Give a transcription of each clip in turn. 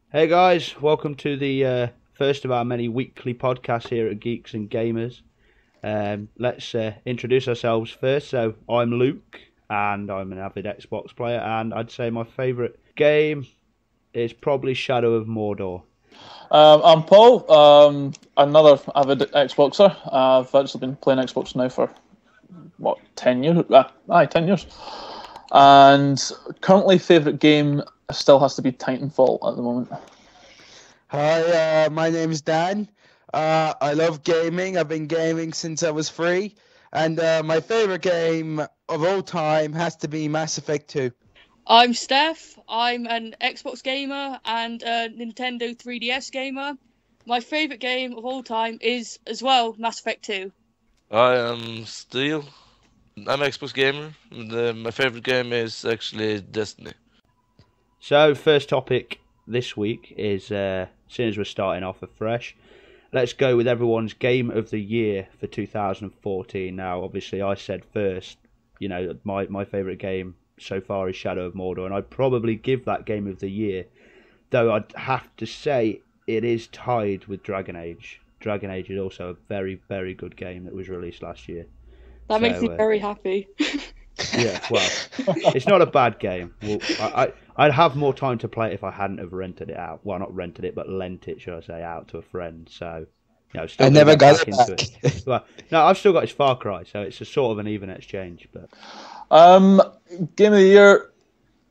Hey guys, welcome to the first of our many weekly podcasts here at Geeks and Gamers. Let's introduce ourselves first. So I'm Luke, and I'm an avid Xbox player, and I'd say my favourite game is probably Shadow of Mordor. I'm Paul, another avid Xboxer. I've actually been playing Xbox now for, 10 years? 10 years. And currently favourite game still has to be Titanfall at the moment. Hi, my name is Dan. I love gaming. I've been gaming since I was 3. And my favourite game of all time has to be Mass Effect 2. I'm Steph. I'm an Xbox gamer and a Nintendo 3DS gamer. My favourite game of all time is, as well, Mass Effect 2. I am Steel. I'm an Xbox gamer. My favourite game is actually Destiny. So first topic this week is, seeing as we're starting off afresh, let's go with everyone's Game of the Year for 2014. Now, obviously, I said first, my favourite game so far is Shadow of Mordor, and I'd probably give that Game of the Year, though I'd have to say it is tied with Dragon Age. Dragon Age is also a very, very good game that was released last year. That makes me very happy. Yeah, well, it's not a bad game. Well, I'd have more time to play it if I hadn't have rented it out. Well, not rented it, but lent it, should I say, out to a friend. So, still I never got it back. Into it. Well, no, I've still got his Far Cry, so it's a sort of an even exchange. But Game of the Year.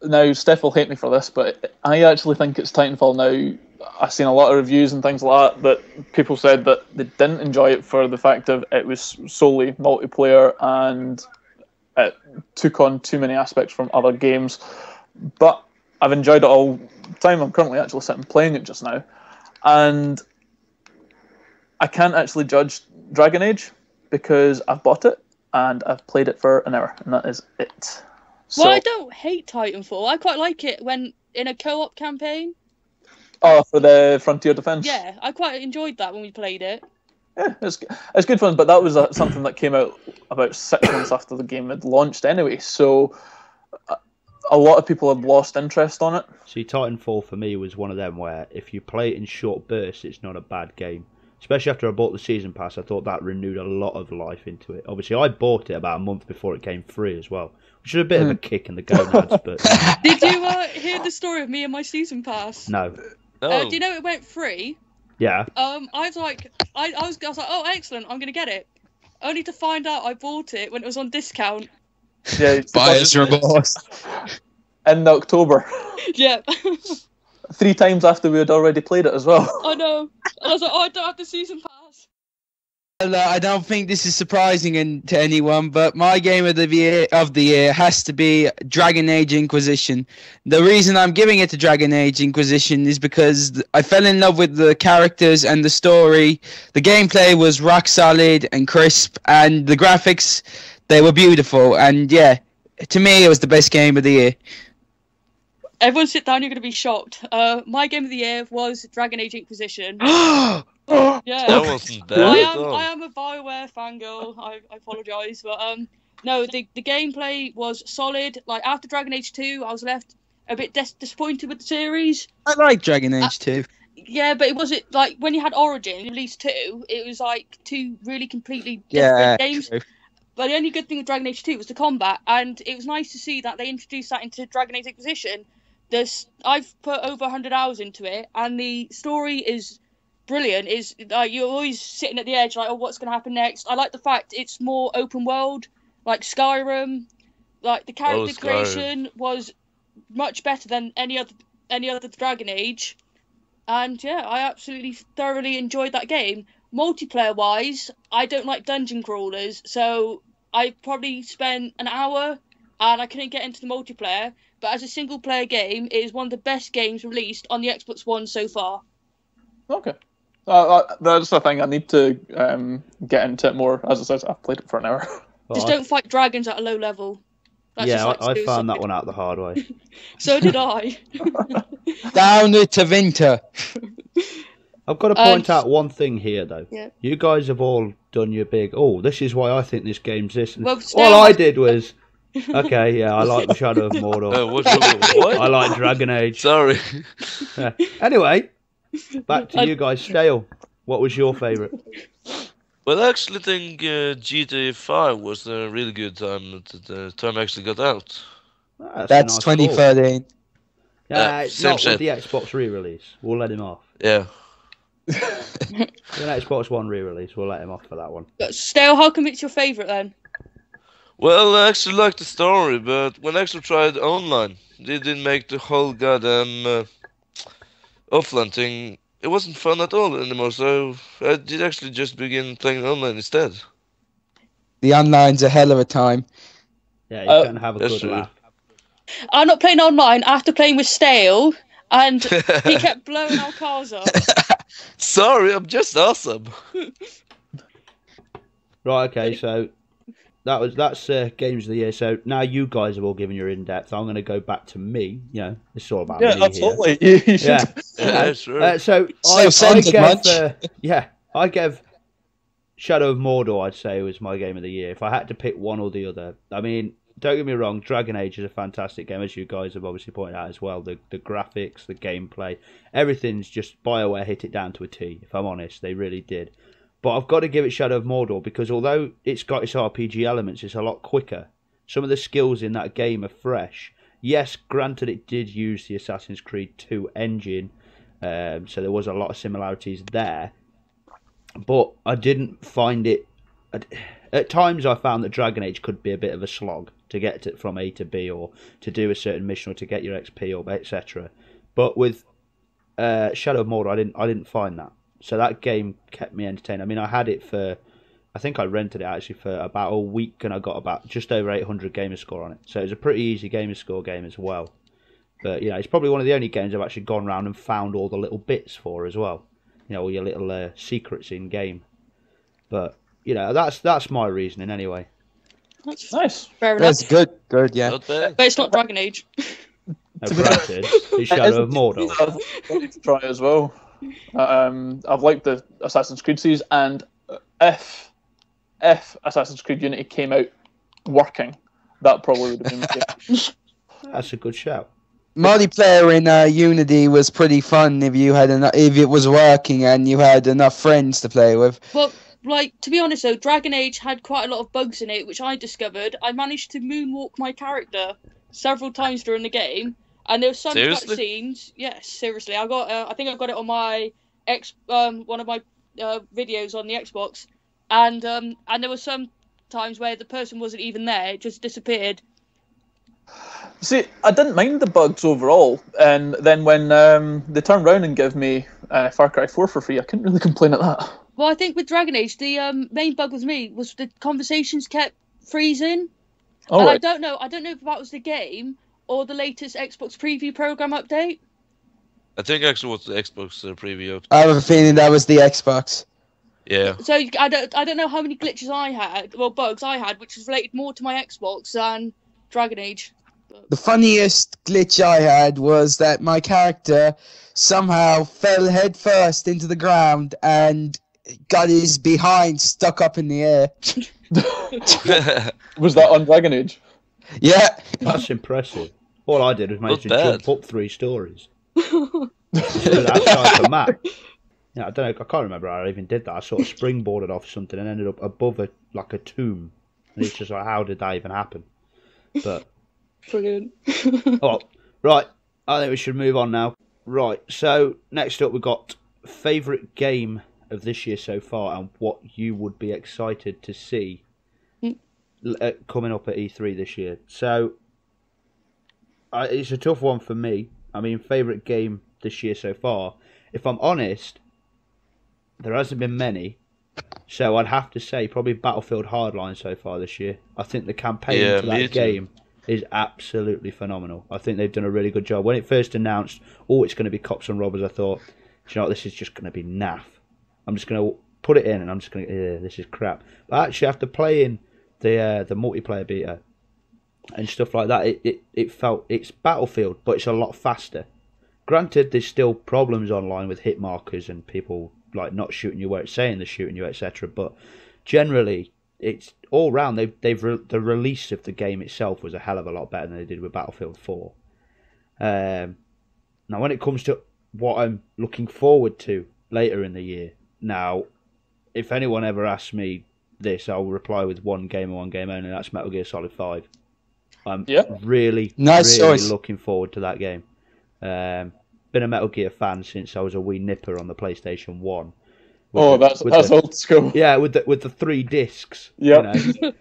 Now, Steph will hate me for this, but I actually think it's Titanfall now. I've seen a lot of reviews and things like that people said that they didn't enjoy it for the fact of it was solely multiplayer and it took on too many aspects from other games. But I've enjoyed it all the time. I'm currently actually sitting playing it just now. And I can't actually judge Dragon Age because I've bought it and I've played it for an hour, and that is it. Well, I don't hate Titanfall. I quite like it when in a co-op campaign. Oh, for the Frontier Defense? Yeah, I quite enjoyed that when we played it. Yeah, it's good fun, but that was something that came out about 6 months after the game had launched anyway, so a lot of people had lost interest on it. See, Titanfall for me was one of them where if you play it in short bursts, it's not a bad game. Especially after I bought the Season Pass, I thought that renewed a lot of life into it. Obviously, I bought it about a month before it came free as well, which is a bit of a kick in the gonads, but... Did you hear the story of me and my Season Pass? No. Do you know it went free? Yeah. I was like, oh, excellent, I'm gonna get it. Only to find out I bought it when it was on discount. Yeah, Buyer's remorse. In October. Yeah. 3 times after we had already played it as well. I know. And I was like, oh, I don't have the Season Pass. Well, I don't think this is surprising to anyone, but my game of the year has to be Dragon Age Inquisition. The reason I'm giving it to Dragon Age Inquisition is because I fell in love with the characters and the story. The gameplay was rock solid and crisp, and the graphics, they were beautiful. And yeah, to me, it was the best game of the year. Everyone sit down, you're going to be shocked. My game of the year was Dragon Age Inquisition. Yeah, That wasn't bad I at all. am a BioWare fangirl. I apologise, but no, the gameplay was solid. Like after Dragon Age 2, I was left a bit disappointed with the series. I like Dragon Age 2. Yeah, but it wasn't like when you had Origin released 2, it was like 2 really completely different games. True. But the only good thing with Dragon Age 2 was the combat, and it was nice to see that they introduced that into Dragon Age Inquisition. I've put over 100 hours into it, and the story is brilliant. Is you're always sitting at the edge, like, oh, what's going to happen next? I like the fact it's more open world, like Skyrim. Like the character creation was much better than any other Dragon Age, and yeah, I absolutely thoroughly enjoyed that game. Multiplayer wise, I don't like dungeon crawlers, so I probably spent an hour and I couldn't get into the multiplayer. But as a single player game, it is one of the best games released on the Xbox One so far. Okay. That's the thing, I need to get into it more. As I said, I've played it for an hour. Just don't fight dragons at a low level. That's yeah, just like I found that suicide. one out the hard way. So did I. Down to winter. I've got to point out one thing here, though. Yeah. You guys have all done your big, this is why I think this game's this. Well, All I did was Okay, yeah, I like Shadow of Mordor. What? I like Dragon Age. Sorry. Anyway, back to you guys. Stale, what was your favourite? Well, I actually think GTA 5 was a really good time at the time I actually got out. Ah, That's a nice call. 2013. Yeah, same not with shit. the Xbox re-release. We'll let him off. Yeah. The Xbox One re-release, we'll let him off for that one. Stale, how come it's your favourite then? Well, I actually liked the story, but when I actually tried online, they didn't make the whole goddamn offline thing. It wasn't fun at all anymore, so I did actually just begin playing online instead. The online's a hell of a time. Yeah, you can have a that's good true. laugh. I'm not playing online after playing with Stale, and he kept blowing our cars up. Sorry, I'm just awesome. Right, okay, so that's Games of the Year. So now you guys have all given your in-depth. I'm going to go back to me. You know, it's all about me here. Absolutely. You should. Yeah. Yeah, sure. So I gave Shadow of Mordor, I'd say, was my game of the year. If I had to pick one or the other, I mean, don't get me wrong, Dragon Age is a fantastic game, as you guys have obviously pointed out as well. The graphics, the gameplay, everything's just BioWare hit it down to a T, if I'm honest. They really did. But I've got to give it Shadow of Mordor because although it's got its RPG elements, it's a lot quicker. Some of the skills in that game are fresh. Yes, granted, it did use the Assassin's Creed 2 engine, so there was a lot of similarities there. But I didn't find it... At times I found that Dragon Age could be a bit of a slog to get from A to B, or to do a certain mission, or to get your XP, or etc. But with Shadow of Mordor, I didn't find that. So that game kept me entertained. I mean, I had it for... I think I rented it actually for about a week, and I got about just over 800 gamer score on it. So it was a pretty easy gamer score game as well. But, you know, it's probably one of the only games I've actually gone around and found all the little bits for as well. You know, all your little secrets in game. But, you know, that's my reasoning anyway. That's Nice. fair enough. That's good, yeah. Not bad. But it's not Dragon Age. No, granted, it's Shadow of Mordor. I'd like to try as well. I've liked the Assassin's Creed series, and if Assassin's Creed Unity came out working, that probably would have been my game. That's a good shout. Multiplayer in Unity was pretty fun if it was working and you had enough friends to play with. Well, like, to be honest though, Dragon Age had quite a lot of bugs in it, which I discovered. I managed to moonwalk my character several times during the game, and there were some cutscenes. Yes, seriously, I got. I think I got it on my one of my videos on the Xbox, and there were some times where the person wasn't even there; it just disappeared. See, I didn't mind the bugs overall, and then when they turned round and gave me Far Cry 4 for free, I couldn't really complain at that. Well, I think with Dragon Age, the main bug with me was the conversations kept freezing. Oh, and right. I don't know if that was the game or the latest Xbox preview program update. I think actually was the Xbox preview. I have a feeling that was the Xbox. Yeah. So I don't know how many glitches I had, well, bugs I had, which was related more to my Xbox than Dragon Age. The funniest glitch I had was that my character somehow fell head first into the ground and got his behind stuck up in the air. Was that on Dragon Age? Yeah. That's impressive. All I did was manage to Not bad. jump up 3 stories. Stood outside the map. Yeah, I don't know. I can't remember how I even did that. I sort of springboarded off something and ended up above a tomb. And it's just like, how did that even happen? But Brilliant. oh, right. I think we should move on now. Right. So next up, we've got favourite game of this year so far, and what you would be excited to see coming up at E3 this year. So it's a tough one for me. I mean, favourite game this year so far. If I'm honest, there hasn't been many. So I'd have to say probably Battlefield Hardline so far this year. I think the campaign for that game is absolutely phenomenal. I think they've done a really good job. When it first announced, it's going to be cops and robbers, I thought, do you know what, this is just going to be naff. I'm just going to put it in and I'm just going to, this is crap. But actually, after playing the multiplayer beta and stuff like that, it felt, it's Battlefield, but it's a lot faster. Granted, there's still problems online with hit markers and people like not shooting you where it's saying they're shooting you, etc. But generally, it's all round. The release of the game itself was a hell of a lot better than they did with Battlefield 4. Now, when it comes to what I'm looking forward to later in the year, now, if anyone ever asks me this, I'll reply with one game and one game only. That's Metal Gear Solid 5. I'm really looking forward to that game. Been a Metal Gear fan since I was a wee nipper on the PlayStation 1. That's old school. Yeah, with the 3 discs. Yeah. You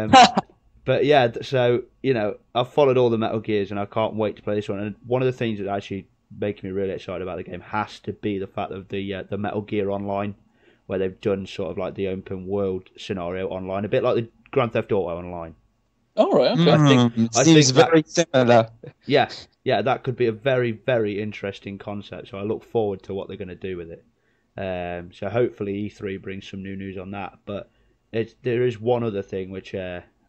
know? But yeah, so I've followed all the Metal Gears and I can't wait to play this one. And one of the things that actually makes me really excited about the game has to be the fact of the Metal Gear Online, where they've done sort of like the open world scenario online, a bit like the Grand Theft Auto Online. Oh, right, okay. I think very similar. Yeah, that could be a very, very interesting concept. So I look forward to what they're going to do with it. So hopefully E3 brings some new news on that. But there is one other thing which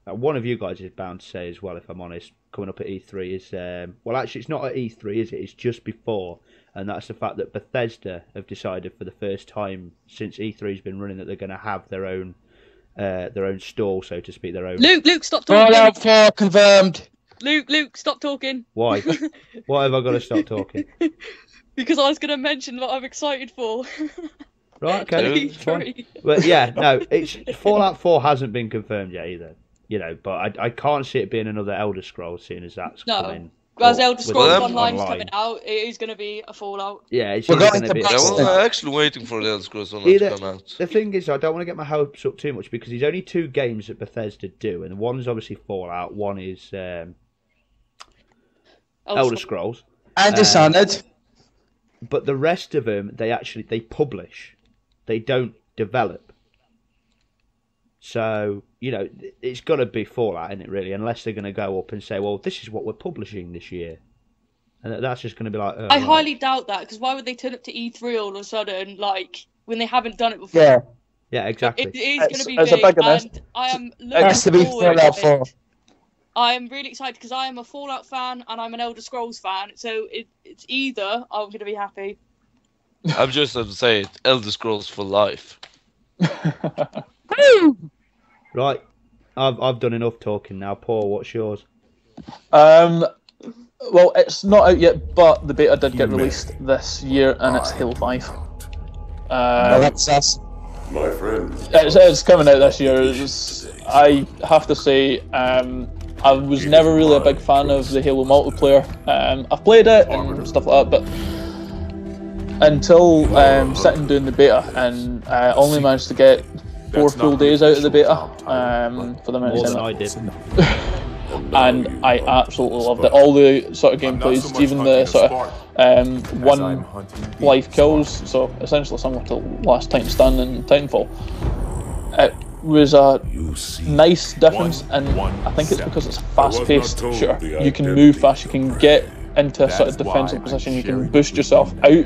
one of you guys is bound to say as well, if I'm honest, coming up at E3 is, well, actually it's not at E3, is it? It's just before. And that's the fact that Bethesda have decided for the first time since E3's been running that they're going to have their own stall, so to speak, their own... Luke, stop talking. Fallout 4 confirmed. Luke, stop talking. Why? Why have I got to stop talking? Because I was going to mention what I'm excited for. Right, okay. Fine. But yeah, no, Fallout 4 hasn't been confirmed yet either. But I can't see it being another Elder Scrolls, seeing as that's coming. As Elder Scrolls Online's coming out, it is going to be a Fallout. Yeah, it's going to be. I'm actually waiting for the Elder Scrolls Online to come out. The thing is, I don't want to get my hopes up too much because there's only 2 games that Bethesda do, and one's obviously Fallout, one is Elder Scrolls. And Dishonored. But the rest of them, they publish. They don't develop. So, it's got to be Fallout, isn't it, really? Unless they're going to go up and say, well, this is what we're publishing this year. And that's just going to be like... I highly doubt that, because why would they turn up to E3 all of a sudden, when they haven't done it before? Yeah, exactly. It is going to be big, and I am looking forward to it. I am really excited, because I am a Fallout fan, and I'm an Elder Scrolls fan, so it's either I'm going to be happy. I'm just going to say it, Elder Scrolls for life. Right, I've done enough talking now. Paul, what's yours? Well, it's not out yet, but the beta did get released this year, and it's Halo 5. That's us. My friend. It's coming out this year. I have to say, I was never really a big fan of the Halo multiplayer. I've played it and stuff like that, but until sitting doing the beta, and I only managed to get 4 full days out of the beta for the amount of time I did. and I absolutely loved it. All the sort of gameplays, even the sort of 1 life kills, so essentially similar to Last Titan Stand and Titanfall. It was a nice difference, and I think it's because it's a fast-paced shooter. You can move fast, you can get into a sort of defensive position, you can boost yourself out,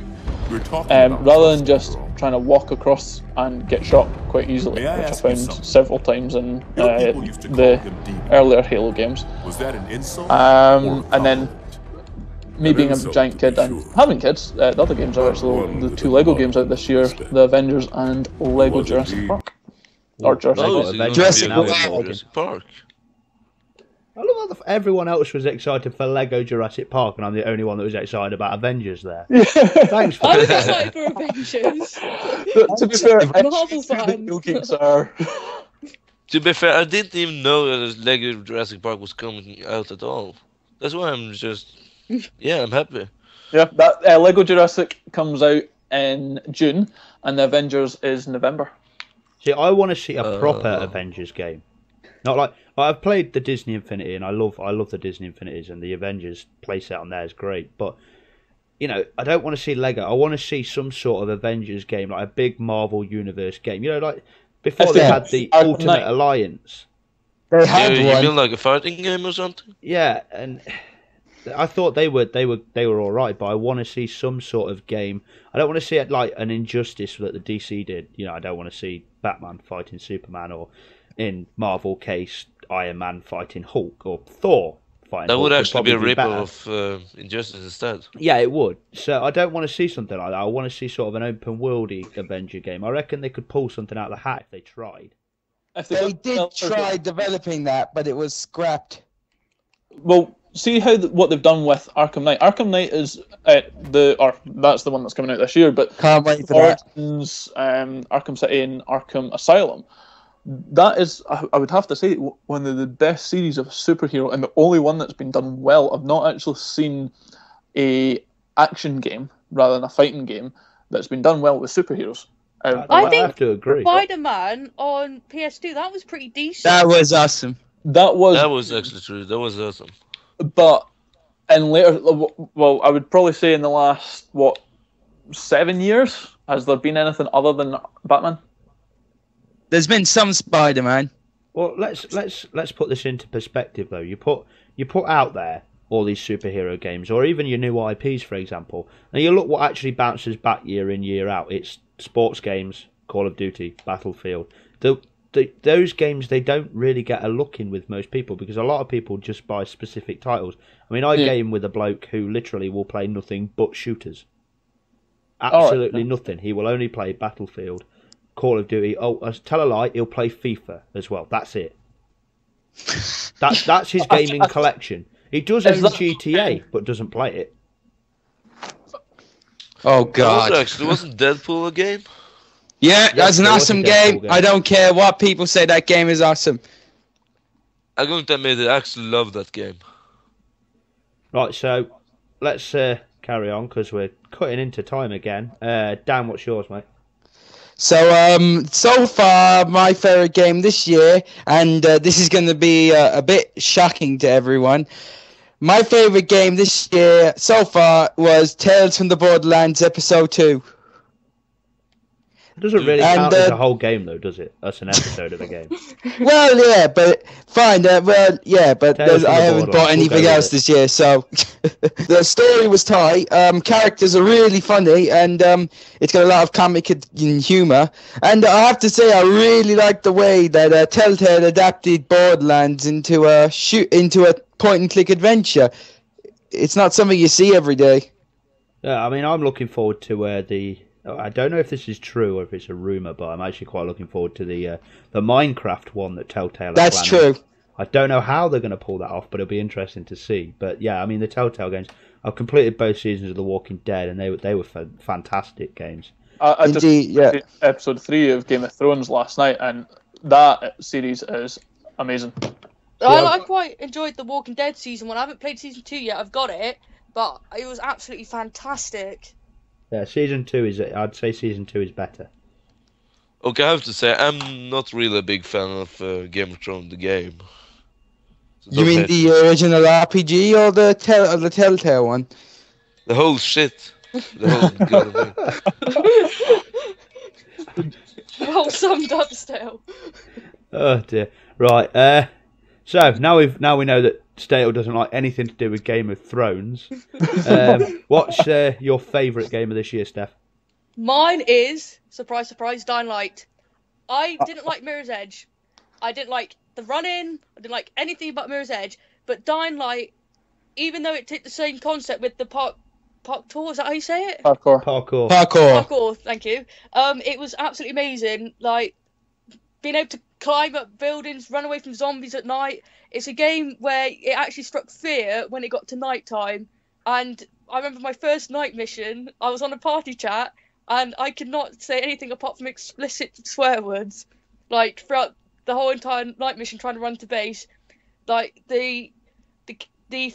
rather than just trying to walk across and get shot quite easily, which I found several times in the earlier Halo games. And then me being a giant kid and having kids, the other games are actually the 2 Lego games out this year, The Avengers and Lego Jurassic Park. Or Jurassic Park. I love how everyone else was excited for Lego Jurassic Park, and I'm the only one that was excited about Avengers there. Thanks for I was excited for Avengers. To be fair, Marvel fan. Geeks are. To be fair, I didn't even know that Lego Jurassic Park was coming out at all. That's why I'm just... Yeah, I'm happy. Yeah, that Lego Jurassic comes out in June, and the Avengers is November. See, I want to see a proper Avengers game. Not like... I've played the Disney Infinity, and I love the Disney Infinities, and the Avengers playset on there is great. But I don't want to see Lego. I want to see some sort of Avengers game, like a big Marvel Universe game. Like before they had the Ultimate Alliance. They had one. You mean like a fighting game or something? Yeah, and I thought they were all right, but I want to see some sort of game. I don't want to see it like an Injustice that the DC did. I don't want to see Batman fighting Superman, or in Marvel case, Iron Man fighting Hulk, or Thor fighting Hulk. That would actually be a rip-off of Injustice instead. Yeah, it would. So I don't want to see something like that. I want to see sort of an open-worldy Avenger game. I reckon they could pull something out of the hat if they tried. If They did try developing that, but it was scrapped. Well, see what they've done with Arkham Knight. Arkham Knight is that's the one that's coming out this year. But Can't wait for that. Origins, Arkham City, and Arkham Asylum. That is, I would have to say, one of the best series of superhero, and the only one that's been done well. I've not actually seen a action game rather than a fighting game that's been done well with superheroes. I think have to agree. Spider-Man on PS2, that was pretty decent. That was awesome. That was actually true. That was awesome. But in later, well, I would probably say in the last 7 years, has there been anything other than Batman? There's been some Spider-Man. Well, let's put this into perspective though. You put out there all these superhero games, or even your new IPs, for example. Now you look what actually bounces back year in, year out. It's sports games, Call of Duty, Battlefield. Those games, they don't really get a look in with most people because a lot of people just buy specific titles. I mean, I game with a bloke who literally will play nothing but shooters. Absolutely nothing. He will only play Battlefield, Call of Duty. Oh, tell a lie, he'll play FIFA as well. That's it. That's his gaming collection. He does own GTA, but doesn't play it. Oh God! Wasn't Deadpool a game? Yeah, that's an awesome game. I don't care what people say. That game is awesome. I'm going to admit I actually love that game. Right, so let's carry on because we're cutting into time again. Dan, what's yours, mate? So far, my favourite game this year, and this is going to be a bit shocking to everyone. My favourite game this year so far was Tales from the Borderlands Episode 2. It doesn't really count as a whole game, though, does it? That's an episode of the game. Well, yeah, but fine. But I haven't bought anything else this year, so the story was tight. Characters are really funny, and it's got a lot of comic humour. And I have to say, I really like the way that Telltale adapted Borderlands into a point-and-click adventure. It's not something you see every day. Yeah, I mean, I'm looking forward to I don't know if this is true or if it's a rumour, but I'm actually quite looking forward to the Minecraft one that Telltale are That's planning. true. I don't know how they're going to pull that off, but it'll be interesting to see. But yeah, I mean, the Telltale games, I've completed both seasons of The Walking Dead, and they were fantastic games. I just did episode 3 of Game of Thrones last night, and that series is amazing. I quite enjoyed The Walking Dead season 1. I haven't played season 2 yet. I've got it, but it was absolutely fantastic. Yeah, season 2 I'd say season 2 is better. Okay, I have to say, I'm not really a big fan of Game of Thrones, the game. So you mean the original RPG or the Telltale one? The whole shit. The whole Well summed up, still. Oh dear. Right. So now we know that Stale doesn't like anything to do with Game of Thrones. What's your favourite game of this year, Steph? Mine is, surprise, surprise, Dying Light. I didn't like Mirror's Edge. I didn't like the run-in. I didn't like anything about Mirror's Edge. But Dying Light, even though it took the same concept with the parkour, is that how you say it? Parkour, thank you. It was absolutely amazing. Like, being able to climb up buildings, run away from zombies at night. It's a game where it actually struck fear when it got to night time. And I remember my first night mission, I was on a party chat, and I could not say anything apart from explicit swear words. Like, throughout the whole entire night mission, trying to run to base. Like, the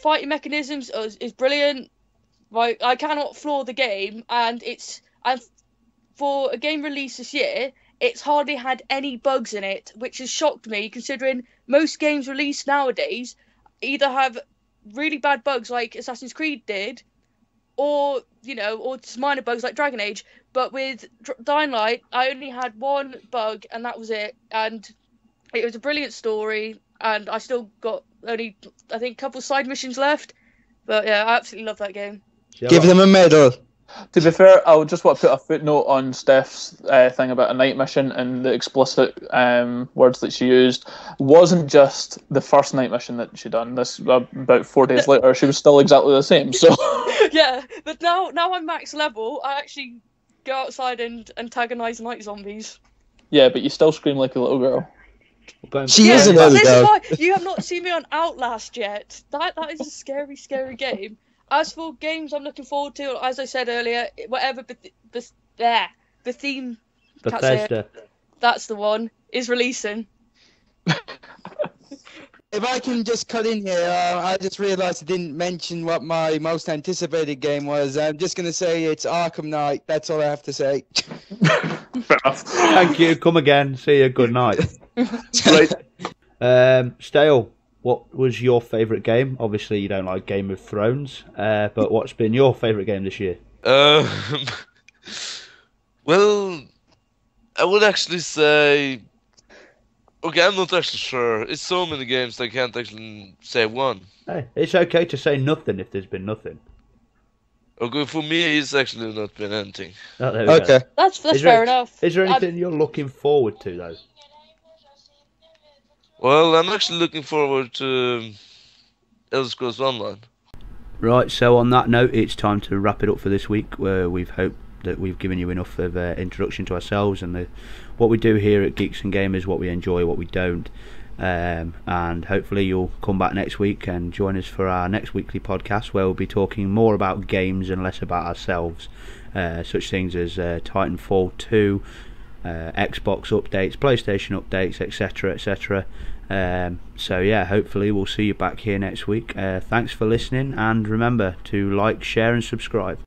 fighting mechanisms is brilliant. Like, I cannot flaw the game, and for a game released this year, it's hardly had any bugs in it, which has shocked me, considering most games released nowadays either have really bad bugs like Assassin's Creed did, or just minor bugs like Dragon Age. But with Dying Light, I only had one bug, and that was it. And it was a brilliant story, and I still got only, I think, a couple side missions left. But yeah, I absolutely love that game. Give them a medal. To be fair, I would just want to put a footnote on Steph's thing about a night mission and the explicit words that she used. Wasn't just the first night mission that she done. This about 4 days later, she was still exactly the same. So yeah, but now I'm max level. I actually go outside and antagonize night zombies. Yeah, but you still scream like a little girl. She is an this early is dog. why you have not seen me on Outlast yet. That is a scary, scary game. As for games I'm looking forward to, as I said earlier, whatever Bethesda, that's the one, is releasing. If I can just cut in here, I just realised I didn't mention what my most anticipated game was. I'm just going to say it's Arkham Knight. That's all I have to say. Fair enough. Thank you. Come again. See you. Good night. Right. Stale, what was your favourite game? Obviously, you don't like Game of Thrones, but what's been your favourite game this year? Well, I would actually say. Okay, I'm not actually sure. It's so many games I can't actually say one. Hey, it's okay to say nothing if there's been nothing. Okay, for me, it's actually not been anything. Oh, there we Okay. go. That's fair enough. Is there anything you're looking forward to, though? Well, I'm actually looking forward to Elder Scrolls Online. Right, so on that note, it's time to wrap it up for this week, where we've hoped that we've given you enough of introduction to ourselves and what we do here at Geeks and Gamers, what we enjoy, what we don't, and hopefully you'll come back next week and join us for our next weekly podcast, where we'll be talking more about games and less about ourselves, such things as Titanfall 2, Xbox updates, PlayStation updates, etc, etc. So yeah, hopefully we'll see you back here next week. Thanks for listening, and remember to like, share and subscribe.